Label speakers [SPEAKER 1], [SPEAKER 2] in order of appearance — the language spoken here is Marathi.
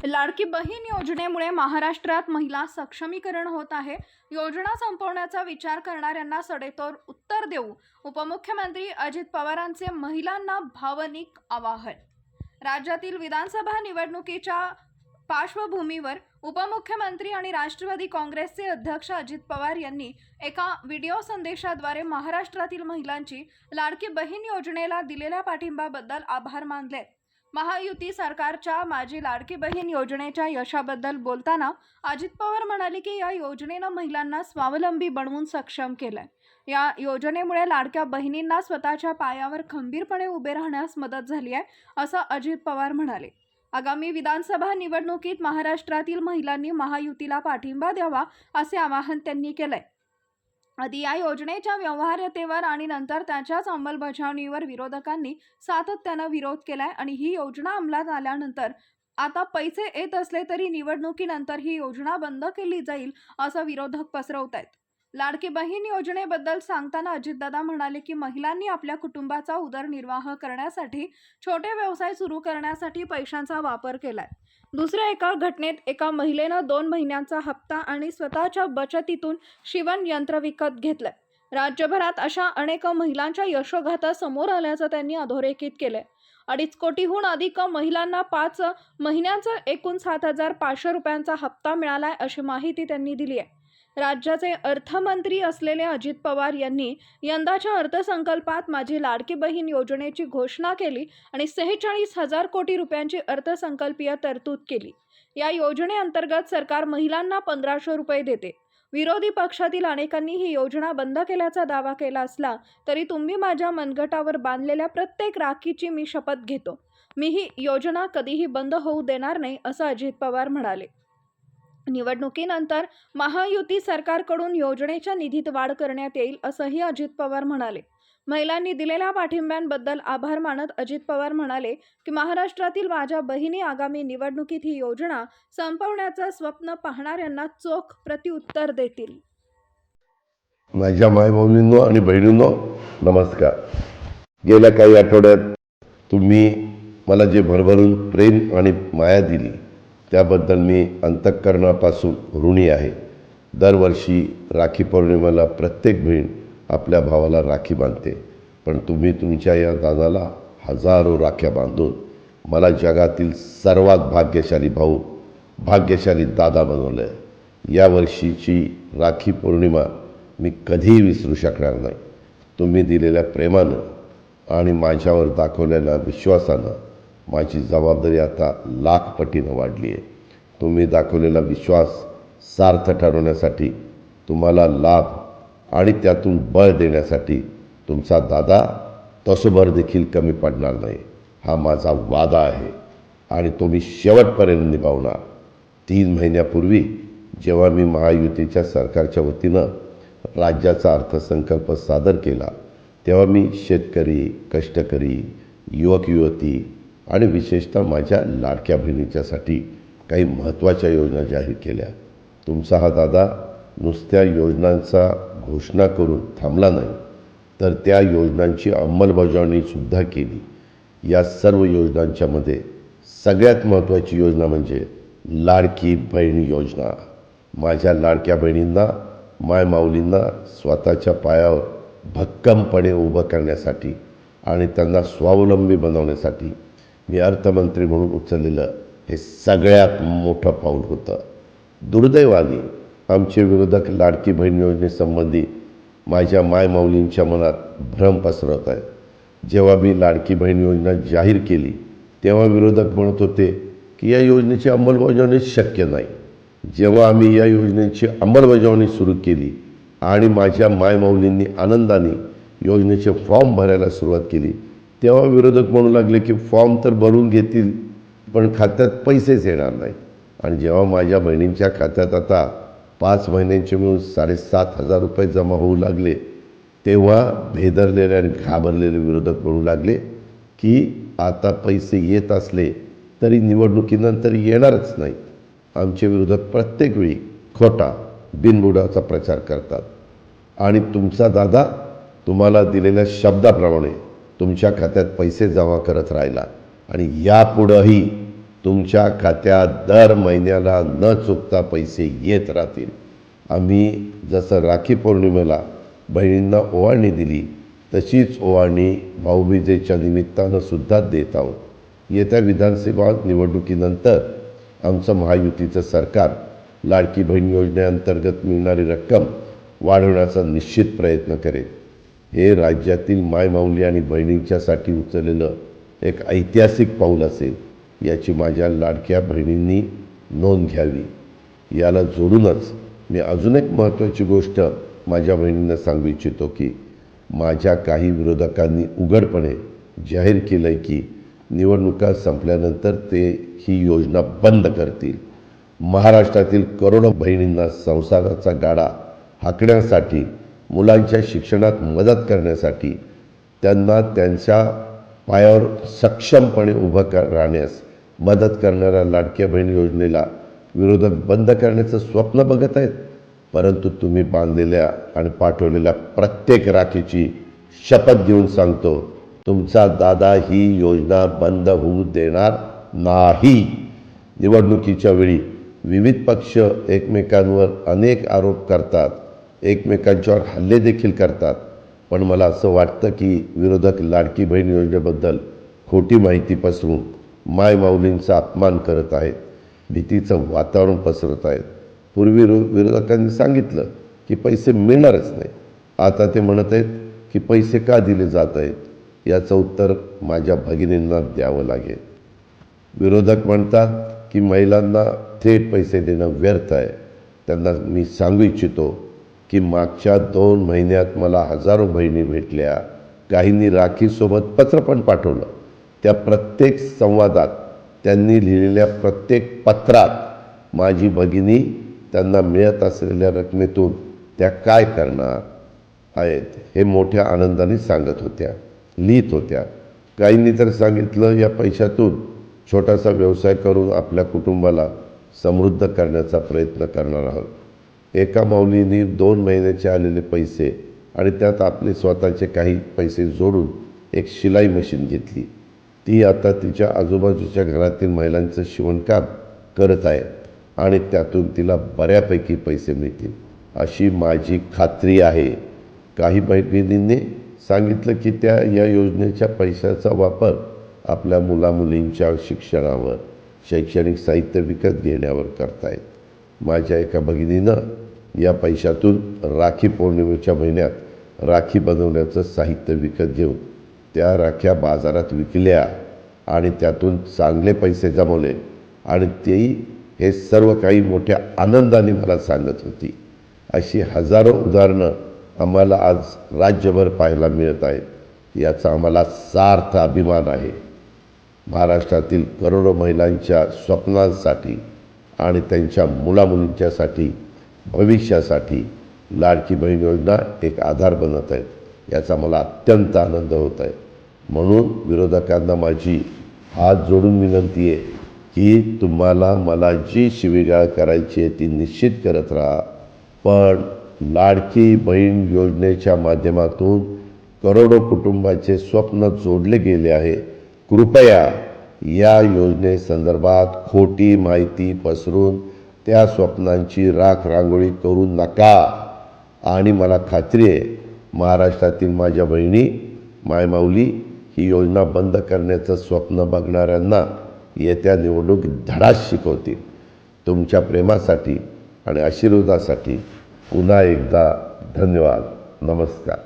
[SPEAKER 1] लाडकी बहीण योजनेमुळे महाराष्ट्रात महिला सक्षमीकरण होत आहे. योजना संपवण्याचा विचार करणाऱ्यांना सडेतोड उत्तर देऊ उपमुख्यमंत्री अजित पवारांचे महिलांना भावनिक आवाहन. राज्यातील विधानसभा निवडणुकीच्या पार्श्वभूमीवर उपमुख्यमंत्री आणि राष्ट्रवादी काँग्रेसचे अध्यक्ष अजित पवार यांनी एका व्हिडिओ संदेशाद्वारे महाराष्ट्रातील महिलांची लाडकी बहीण योजनेला दिलेल्या पाठिंब्याबद्दल आभार मानले. महायुती सरकारच्या माझी लाडकी बहीण योजनेच्या यशाबद्दल बोलताना अजित पवार म्हणाले की या योजनेनं महिलांना स्वावलंबी बनवून सक्षम केलंय. या योजनेमुळे लाडक्या बहिणींना स्वतःच्या पायावर खंबीरपणे उभे राहण्यास मदत झाली आहे, असं अजित पवार म्हणाले. आगामी विधानसभा निवडणुकीत महाराष्ट्रातील महिलांनी महायुतीला पाठिंबा द्यावा असे आवाहन त्यांनी केलंय. आधी या योजनेच्या व्यवहार्यतेवर आणि नंतर त्याच्याच अंमलबजावणीवर विरोधकांनी सातत्यानं विरोध केलाय आणि ही योजना अंमलात आल्यानंतर आता पैसे येत असले तरी निवडणुकीनंतर ही योजना बंद केली जाईल असं विरोधक पसरवतायत. लाडकी बहीण योजनेबद्दल सांगताना अजितदादा म्हणाले की महिलांनी आपल्या कुटुंबाचा उदरनिर्वाह करण्यासाठी छोटे व्यवसाय सुरू करण्यासाठी पैशांचा वापर केलाय. दुसऱ्या एका घटनेत एका महिलेनं 2 महिन्यांचा हप्ता आणि स्वतःच्या बचतीतून शिवण यंत्र विकत घेतलंय. राज्यभरात अशा अनेक महिलांच्या यशोगाथा समोर आल्याचं त्यांनी अधोरेखित केलंय. 2.5 कोटीहून अधिक महिलांना 5 महिन्यांचा एकूण 7,500 रुपयांचा हप्ता मिळालाय अशी माहिती त्यांनी दिली आहे. राज्याचे अर्थमंत्री असलेले अजित पवार यांनी यंदाच्या अर्थसंकल्पात माझी लाडकी बहीण योजनेची घोषणा केली आणि 46,000 कोटी रुपयांची अर्थसंकल्पीय तरतूद केली. या योजनेअंतर्गत सरकार महिलांना 1,500 रुपये देते. विरोधी पक्षातील अनेकांनी ही योजना बंद केल्याचा दावा केला असला तरी तुम्ही माझ्या मनगटावर बांधलेल्या प्रत्येक राखीची मी शपथ घेतो. मी ही योजना कधीही बंद होऊ देणार नाही, असं अजित पवार म्हणाले. निवडणुकीनंतर महायुती सरकारकडून योजनेच्या निधीत वाढ करण्यात येईल असंही अजित पवार म्हणाले. महिलांनी दिलेल्या पाठिंब्याबद्दल आभार मानत अजित पवार म्हणाले की महाराष्ट्रातील माझ्या बहिणी आगामी निवडणुकीत ही योजना संपवण्याचं स्वप्न पाहणाऱ्यांना चोख प्रत्युत्तर देतील.
[SPEAKER 2] माझ्या मायबहिणींनो आणि बहिणींनो नमस्कार. गेल्या काही आठवड्यात तुम्ही मला जे भरभरून प्रेम आणि माया दिली त्याबद्दल मी अंतःकरणापासून ऋणी आहे. दरवर्षी राखी पौर्णिमेला प्रत्येक बहीण आपल्या भावाला राखी बांधते, पण तुम्ही तुमच्या या दादाला हजारो राख्या बांधून मला जगातील सर्वात भाग्यशाली भाऊ, भाग्यशाली दादा बनवलं आहे. यावर्षीची राखी पौर्णिमा मी कधीही विसरू शकणार नाही. तुम्ही दिलेल्या प्रेमानं आणि माझ्यावर दाखवलेल्या विश्वासानं माझी जबाबदारी आता लाख पटीनं वाढली आहे. तुम्ही दाखवलेला विश्वास सार्थ ठरवण्यासाठी, तुम्हाला लाभ आणि त्यातून बळ देण्यासाठी तुमचा दादा तसोभर देखील कमी पडणार नाही, हा माझा वादा आहे आणि तो मी शेवटपर्यंत निभावणार. 3 महिन्यापूर्वी जेव्हा मी महायुतीच्या सरकारच्या वतीनं राज्याचा अर्थसंकल्प सादर केला तेव्हा मी शेतकरी, कष्टकरी, युवक युवती आणि विशेषतः माझ्या लाडक्या बहिणीच्यासाठी काही महत्त्वाच्या योजना जाहीर केल्या. तुमचा हा दादा नुसत्या योजनांचा घोषणा करून थांबला नाही, तर त्या योजनांची अंमलबजावणीसुद्धा केली. या सर्व योजनांच्यामध्ये सगळ्यात महत्त्वाची योजना म्हणजे लाडकी बहीण योजना. माझ्या लाडक्या बहिणींना, मायमाऊलींना स्वतःच्या पायावर भक्कमपणे उभं करण्यासाठी आणि त्यांना स्वावलंबी बनवण्यासाठी मी अर्थमंत्री म्हणून उचललेलं हे सगळ्यात मोठं पाऊल होतं. दुर्दैवाने आमचे विरोधक लाडकी बहीण योजनेसंबंधी माझ्या मायमाऊलींच्या मनात भ्रम पसरवत आहेत. जेव्हा मी लाडकी बहीण योजना जाहीर केली तेव्हा विरोधक म्हणत होते की या योजनेची अंमलबजावणी शक्य नाही. जेव्हा आम्ही या योजनेची अंमलबजावणी सुरू केली आणि माझ्या मायमाऊलींनी आनंदाने योजनेचे फॉर्म भरायला सुरुवात केली तेव्हा विरोधक म्हणू लागले की फॉर्म तर भरून घेतील पण खात्यात पैसेच येणार नाही. आणि जेव्हा माझ्या बहिणींच्या खात्यात आता 5 महिन्यांचे मिळून 7,500 रुपये जमा होऊ लागले तेव्हा भेदरलेले आणि घाबरलेले विरोधक म्हणू लागले की आता पैसे येत असले तरी निवडणुकीनंतर येणारच नाहीत. आमचे विरोधक प्रत्येक वेळी खोटा बिनबुडाचा प्रचार करतात आणि तुमचा दादा तुम्हाला दिलेल्या शब्दाप्रमाणे तुमच्या खात्यात पैसे जमा करत राहिला आणि यापुढंही तुमच्या खात्यात दर महिन्याला न चुकता पैसे येत राहतील. आम्ही जसं राखी पौर्णिमेला बहिणींना ओवाळणी दिली तशीच ओवाळणी भाऊबीजेच्या निमित्तानं सुद्धा देत आहोत. येत्या विधानसभा निवडणुकीनंतर आमचं महायुतीचं सरकार लाडकी बहीण योजनेअंतर्गत मिळणारी रक्कम वाढवण्याचा निश्चित प्रयत्न करेल. हे राज्यातील मायमाऊली आणि बहिणींच्यासाठी उचललेलं एक ऐतिहासिक पाऊल असेल, याची माझ्या लाडक्या बहिणींनी नोंद घ्यावी. याला जोडूनच मी अजून एक महत्त्वाची गोष्ट माझ्या बहिणींना सांगू इच्छितो की माझ्या काही विरोधकांनी उघडपणे जाहीर केलं आहे की निवडणुका संपल्यानंतर ते ही योजना बंद करतील. महाराष्ट्रातील करोडो बहिणींना संसाराचा गाडा हाकण्यासाठी, मुलांच्या शिक्षणात मदत करण्यासाठी, त्यांना त्यांच्या पायावर सक्षमपणे उभं राहण्यास मदत करणाऱ्या लाडक्या बहीण योजनेला विरोधक बंद करण्याचं स्वप्न बघत आहेत. परंतु तुम्ही बांधलेल्या आणि पाठवलेल्या प्रत्येक राखीची शपथ घेऊन सांगतो, तुमचा दादा ही योजना बंद होऊ देणार नाही. निवडणुकीच्या वेळी विविध पक्ष एकमेकांवर अनेक आरोप करतात, एकमेकांच्यावर हल्ले देखील करतात. पण मला असं वाटतं की विरोधक लाडकी बहीण योजनेबद्दल खोटी माहिती पसरून मायमाऊलींचा अपमान करत आहेत, भीतीचं वातावरण पसरत आहेत. पूर्वी विरोधकांनी सांगितलं की पैसे मिळणारच नाही. आता ते म्हणत आहेत की पैसे का दिले जात आहेत. याचं उत्तर माझ्या भगिनींना द्यावं लागेल. विरोधक म्हणतात की महिलांना थेट पैसे देणं व्यर्थ आहे. त्यांना मी सांगू इच्छितो की मागच्या 2 महिन्यात मला हजारो बहिणी भेटल्या. काहींनी राखीसोबत पत्र पण पाठवलं. त्या प्रत्येक संवादात, त्यांनी लिहिलेल्या प्रत्येक पत्रात माझी भगिनी त्यांना मिळत असलेल्या रकमेतून त्या काय करणार आहेत हे मोठ्या आनंदाने सांगत होत्या, लिहित होत्या. काहींनी तर सांगितलं या पैशातून छोटासा व्यवसाय करून आपल्या कुटुंबाला समृद्ध करण्याचा प्रयत्न करणार आहोत. एका माऊलींनी 2 महिन्याचे आलेले पैसे आणि त्यात आपले स्वतःचे काही पैसे जोडून एक शिलाई मशीन घेतली. ती आता तिच्या आजूबाजूच्या घरातील महिलांचं शिवणकाम करत आहे आणि त्यातून तिला बऱ्यापैकी पैसे मिळतील अशी माझी खात्री आहे. काही बहिणींनी सांगितलं की त्या या योजनेच्या पैशाचा वापर आपल्या मुलामुलींच्या शिक्षणावर, शैक्षणिक साहित्य विकत घेण्यावर करतायत. माझ्या एका भगिनीनं या पैशातून राखी पौर्णिमेच्या महिन्यात राखी बनवण्याचं साहित्य विकत घेऊन त्या राख्या बाजारात विकल्या आणि त्यातून चांगले पैसे जमवले आणि तेही हे सर्व काही मोठ्या आनंदाने मला सांगत होती. अशी हजारो उदाहरणं आम्हाला आज राज्यभर पाहायला मिळत आहेत. याचा आम्हाला सार्थ अभिमान आहे. महाराष्ट्रातील करोडो महिलांच्या स्वप्नांसाठी आणि त्यांच्या मुलामुलींच्यासाठी, भविष्यासाठी लाडकी बहीण योजना एक आधार बनत आहेत. याचा मला अत्यंत आनंद होत आहे. म्हणून विरोधकांना माझी हात जोडून विनंती आहे की तुम्हाला मला जी शिवीगाळ करायची आहे ती निश्चित करत राहा, पण लाडकी बहीण योजनेच्या माध्यमातून करोडो कुटुंबाचे स्वप्न जोडले गेले आहे. कृपया या योजनेसंदर्भात खोटी माहिती पसरून त्या स्वप्नांची राख रांगोळी करू नका. आणि मला खात्री आहे महाराष्ट्रातील माझ्या बहिणी, मायमाऊली ही योजना बंद करण्याचं स्वप्न बघणाऱ्यांना येत्या निवडणूक धडाच शिकवतील. तुमच्या प्रेमासाठी आणि आशीर्वादासाठी पुन्हा एकदा धन्यवाद. नमस्कार.